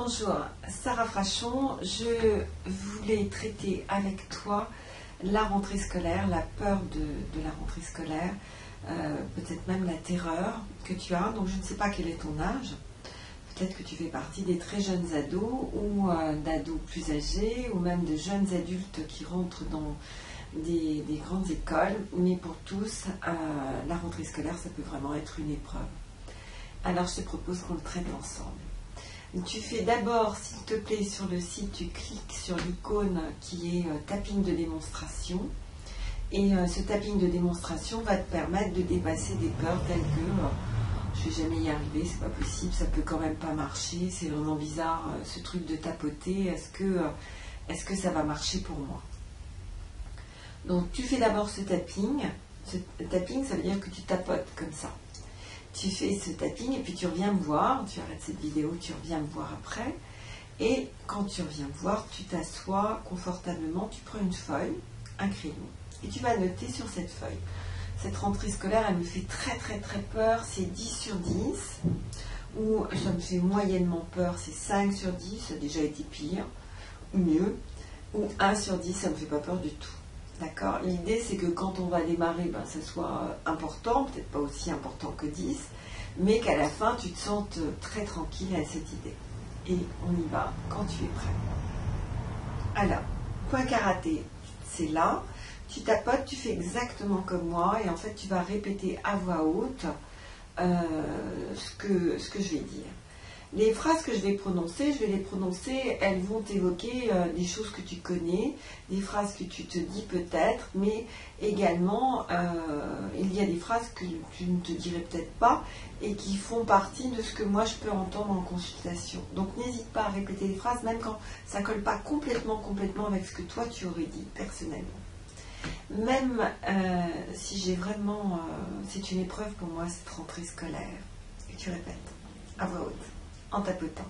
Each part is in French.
Bonjour, Sarah Frachon. Je voulais traiter avec toi la rentrée scolaire, la peur de la rentrée scolaire, peut-être même la terreur que tu as. Donc je ne sais pas quel est ton âge. Peut-être que tu fais partie des très jeunes ados ou d'ados plus âgés ou même de jeunes adultes qui rentrent dans des grandes écoles. Mais pour tous, la rentrée scolaire, ça peut vraiment être une épreuve. Alors je te propose qu'on le traite ensemble. Tu fais d'abord, s'il te plaît, sur le site, tu cliques sur l'icône qui est tapping de démonstration. Et ce tapping de démonstration va te permettre de dépasser des peurs telles que je ne vais jamais y arriver, c'est pas possible, ça peut quand même pas marcher, c'est vraiment bizarre ce truc de tapoter, est-ce que ça va marcher pour moi? Donc tu fais d'abord ce tapping. Ce tapping, ça veut dire que tu tapotes comme ça. Tu fais ce tapping et puis tu reviens me voir, tu arrêtes cette vidéo, tu reviens me voir après. Et quand tu reviens me voir, tu t'assois confortablement, tu prends une feuille, un crayon, et tu vas noter sur cette feuille. Cette rentrée scolaire, elle me fait très peur, c'est 10 sur 10, ou ça me fait moyennement peur, c'est 5 sur 10, ça a déjà été pire, ou mieux, ou 1 sur 10, ça ne me fait pas peur du tout. D'accord? L'idée, c'est que quand on va démarrer, ça soit important, peut-être pas aussi important que 10, mais qu'à la fin, tu te sentes très tranquille à cette idée. Et on y va quand tu es prêt. Alors, point karaté, c'est là. Tu tapotes, tu fais exactement comme moi, et en fait, tu vas répéter à voix haute ce que je vais dire. Les phrases que je vais les prononcer, elles vont évoquer des choses que tu connais, des phrases que tu te dis peut-être, mais également, il y a des phrases que tu ne te dirais peut-être pas et qui font partie de ce que moi je peux entendre en consultation. Donc n'hésite pas à répéter les phrases, même quand ça ne colle pas complètement avec ce que toi tu aurais dit personnellement. Même si j'ai vraiment, c'est une épreuve pour moi cette rentrée scolaire, et tu répètes à voix haute, en tapotant.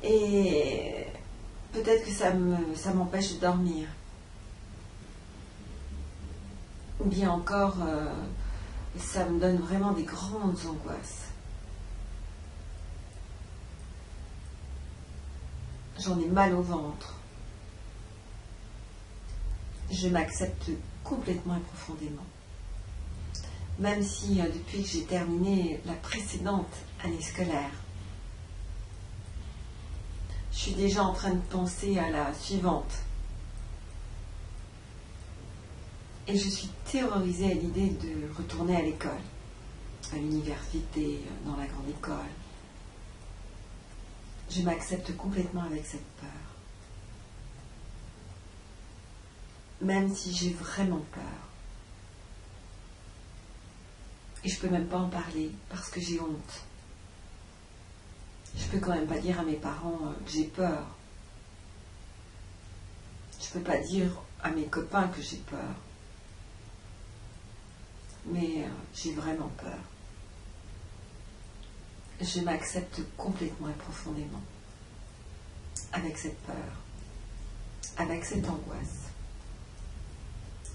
Et peut-être que ça m'empêche de dormir. Ou bien encore, ça me donne vraiment des grandes angoisses. J'en ai mal au ventre. Je m'accepte complètement et profondément. Même si depuis que j'ai terminé la précédente année scolaire, je suis déjà en train de penser à la suivante. Et je suis terrorisée à l'idée de retourner à l'école, à l'université, dans la grande école. Je m'accepte complètement avec cette peur. Même si j'ai vraiment peur. Et je ne peux même pas en parler parce que j'ai honte. Je ne peux quand même pas dire à mes parents que j'ai peur. Je ne peux pas dire à mes copains que j'ai peur. Mais j'ai vraiment peur. Je m'accepte complètement et profondément. Avec cette peur. Avec cette angoisse.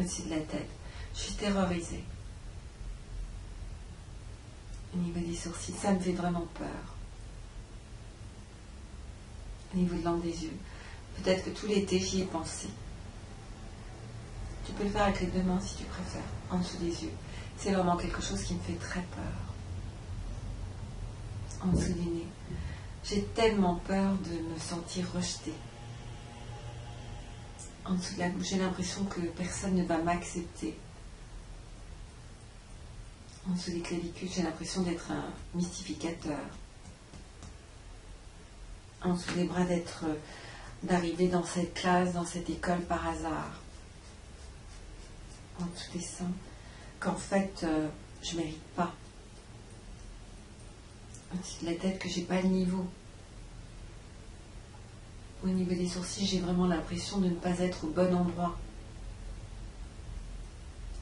Au-dessus de la tête. Je suis terrorisée. Au niveau des sourcils, ça me fait vraiment peur. Au niveau de l'angle des yeux, peut-être que tout l'été j'y ai pensé. Tu peux le faire avec les deux mains si tu préfères, en dessous des yeux. C'est vraiment quelque chose qui me fait très peur. En dessous du nez. J'ai tellement peur de me sentir rejetée. En dessous de la bouche, j'ai l'impression que personne ne va m'accepter. En dessous des clavicules, j'ai l'impression d'être un mystificateur. En dessous des bras, d'arriver dans cette classe, dans cette école par hasard. En dessous des seins, qu'en fait, je ne mérite pas. En dessous de la tête, que je n'ai pas le niveau. Au niveau des sourcils, j'ai vraiment l'impression de ne pas être au bon endroit.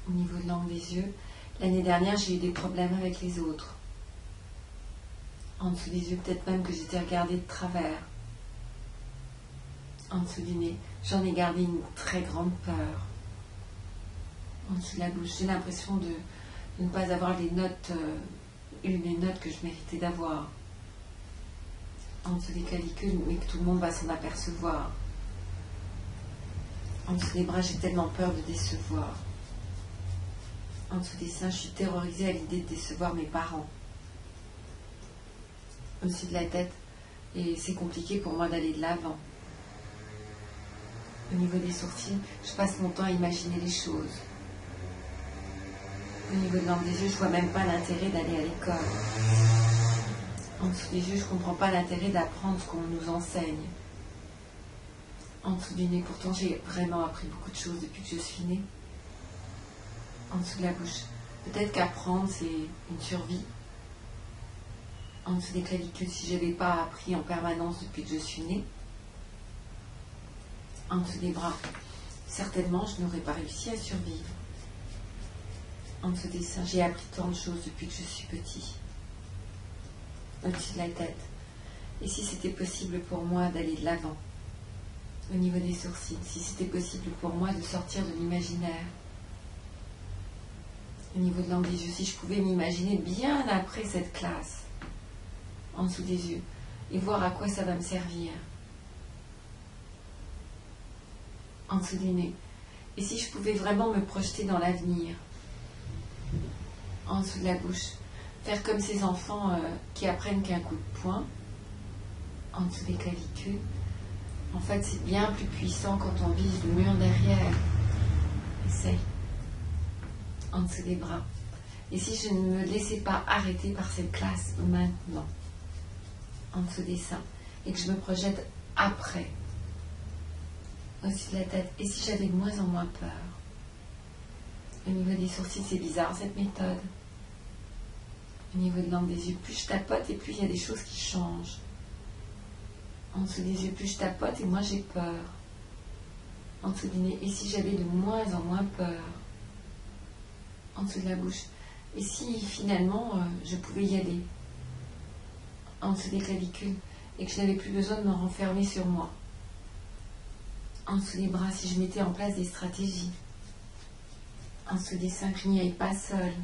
Au niveau de l'angle des yeux, l'année dernière, j'ai eu des problèmes avec les autres. En dessous des yeux, peut-être même que j'étais regardée de travers. En dessous du nez, j'en ai gardé une très grande peur. En dessous de la bouche, j'ai l'impression de ne pas avoir les notes que je méritais d'avoir. en dessous des clavicules, mais que tout le monde va s'en apercevoir. En dessous des bras, j'ai tellement peur de décevoir. En dessous des seins, je suis terrorisée à l'idée de décevoir mes parents. Au-dessus de la tête, et c'est compliqué pour moi d'aller de l'avant. Au niveau des sourcils, je passe mon temps à imaginer les choses. Au niveau de l'angle des yeux, je vois même pas l'intérêt d'aller à l'école. En dessous des yeux, je comprends pas l'intérêt d'apprendre ce qu'on nous enseigne. En dessous du nez, pourtant j'ai vraiment appris beaucoup de choses depuis que je suis née. En dessous de la bouche, peut-être qu'apprendre c'est une survie. En dessous des clavicules, si je n'avais pas appris en permanence depuis que je suis née. En dessous des bras, certainement je n'aurais pas réussi à survivre. En dessous des seins, j'ai appris tant de choses depuis que je suis petit. Au-dessus de la tête, et si c'était possible pour moi d'aller de l'avant. Au niveau des sourcils, si c'était possible pour moi de sortir de l'imaginaire. Au niveau de l'angle des yeux, si je pouvais m'imaginer bien après cette classe, en dessous des yeux, et voir à quoi ça va me servir. En dessous du nez. Et si je pouvais vraiment me projeter dans l'avenir. En dessous de la bouche. Faire comme ces enfants qui apprennent qu'un coup de poing. En dessous des clavicules. En fait, c'est bien plus puissant quand on vise le mur derrière. Essaye. En dessous des bras. Et si je ne me laissais pas arrêter par cette classe maintenant, en dessous des seins, et que je me projette après, au-dessus de la tête, et si j'avais de moins en moins peur. Au niveau des sourcils, c'est bizarre cette méthode. Au niveau de l'angle des yeux, plus je tapote et plus il y a des choses qui changent. En dessous des yeux, plus je tapote et moins j'ai peur. En dessous du nez, et si j'avais de moins en moins peur. En dessous de la bouche, et si finalement je pouvais y aller. En dessous des clavicules, et que je n'avais plus besoin de me renfermer sur moi. En dessous des bras, si je mettais en place des stratégies. En dessous des seins, que je n'y aille pas seule.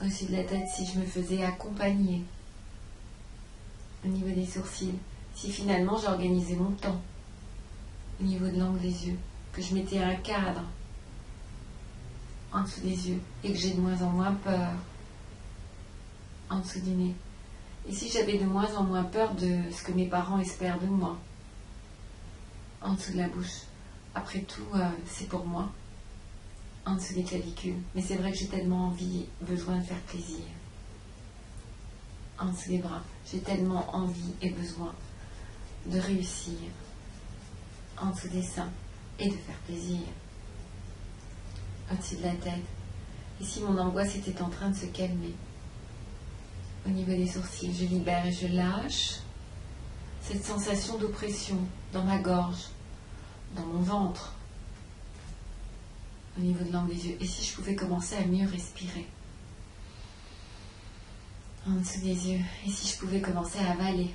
Au-dessus de la tête, si je me faisais accompagner. Au niveau des sourcils, si finalement j'organisais mon temps. Au niveau de l'angle des yeux, que je mettais un cadre en dessous des yeux et que j'ai de moins en moins peur. En dessous du nez. Et si j'avais de moins en moins peur de ce que mes parents espèrent de moi. En dessous de la bouche. Après tout, c'est pour moi. En dessous des clavicules. Mais c'est vrai que j'ai tellement envie, besoin de faire plaisir. En dessous des bras. J'ai tellement envie et besoin de réussir. En dessous des seins. Et de faire plaisir. Au-dessus de la tête. Et si mon angoisse était en train de se calmer. Au niveau des sourcils, je libère et je lâche cette sensation d'oppression dans ma gorge, dans mon ventre, au niveau de l'angle des yeux. Et si je pouvais commencer à mieux respirer en dessous des yeux. Et si je pouvais commencer à avaler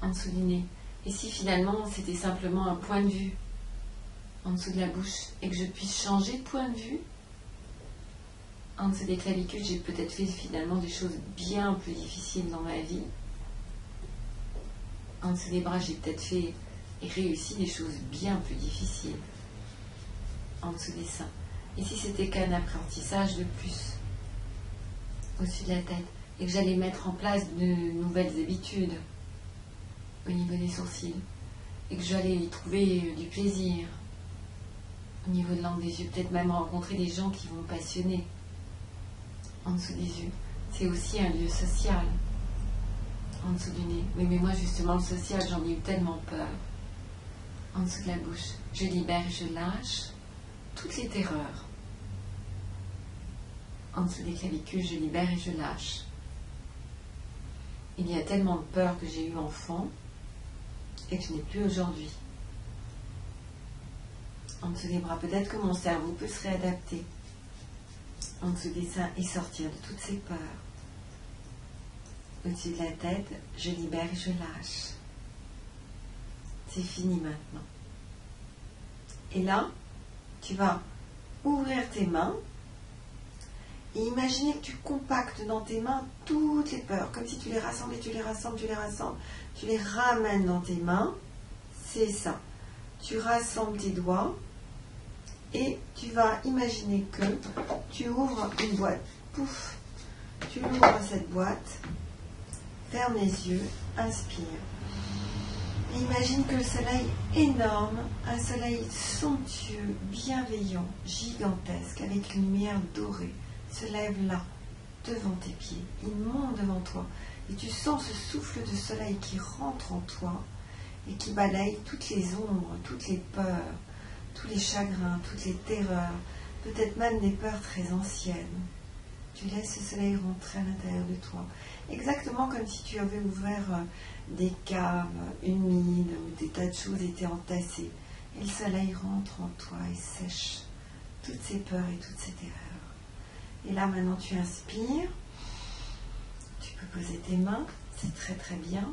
en dessous du nez. Et si finalement c'était simplement un point de vue en dessous de la bouche et que je puisse changer de point de vue. En dessous des clavicules, j'ai peut-être fait finalement des choses bien plus difficiles dans ma vie. En dessous des bras, j'ai peut-être fait et réussi des choses bien plus difficiles. En dessous des seins. Et si c'était qu'un apprentissage de plus au-dessus de la tête et que j'allais mettre en place de nouvelles habitudes au niveau des sourcils et que j'allais y trouver du plaisir au niveau de l'angle des yeux, peut-être même rencontrer des gens qui vont me passionner. En dessous des yeux, c'est aussi un lieu social. En dessous du nez. Oui, mais moi justement le social, j'en ai eu tellement peur. En dessous de la bouche, je libère et je lâche toutes les terreurs. En dessous des clavicules, je libère et je lâche. Il y a tellement de peur que j'ai eu enfant et que je n'ai plus aujourd'hui. En dessous des bras, peut-être que mon cerveau peut se réadapter. En dessous des seins et sortir de toutes ces peurs. Au-dessus de la tête, je libère et je lâche. C'est fini maintenant. Et là, tu vas ouvrir tes mains Et imaginez que tu compactes dans tes mains toutes les peurs, comme si tu les rassemblais, tu les rassembles, tu les rassembles, tu les ramènes dans tes mains. C'est ça. Tu rassembles tes doigts et tu vas imaginer que tu ouvres une boîte. Pouf, tu ouvres cette boîte, ferme les yeux, inspire. Et imagine que le soleil énorme, un soleil somptueux, bienveillant, gigantesque, avec une lumière dorée, se lève là, devant tes pieds. Il monte devant toi. Et tu sens ce souffle de soleil qui rentre en toi et qui balaye toutes les ombres, toutes les peurs, tous les chagrins, toutes les terreurs, peut-être même des peurs très anciennes. Tu laisses ce soleil rentrer à l'intérieur de toi. Exactement comme si tu avais ouvert des caves humides où des tas de choses étaient entassées. Et le soleil rentre en toi et sèche toutes ces peurs et toutes ces terreurs. Et là, maintenant, tu inspires. Tu peux poser tes mains. C'est très, très bien.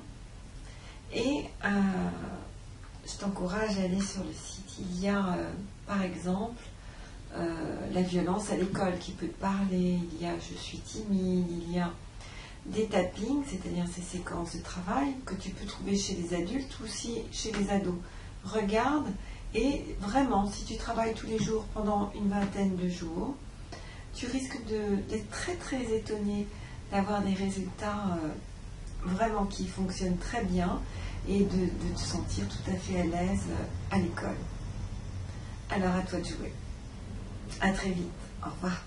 Et je t'encourage à aller sur le site. Il y a, par exemple, la violence à l'école qui peut te parler. Il y a je suis timide. Il y a des tappings, c'est-à-dire ces séquences de travail que tu peux trouver chez les adultes ou aussi chez les ados. Regarde et vraiment, si tu travailles tous les jours pendant une vingtaine de jours, tu risques d'être très très étonné d'avoir des résultats vraiment qui fonctionnent très bien et de te sentir tout à fait à l'aise à l'école. Alors à toi de jouer. À très vite. Au revoir.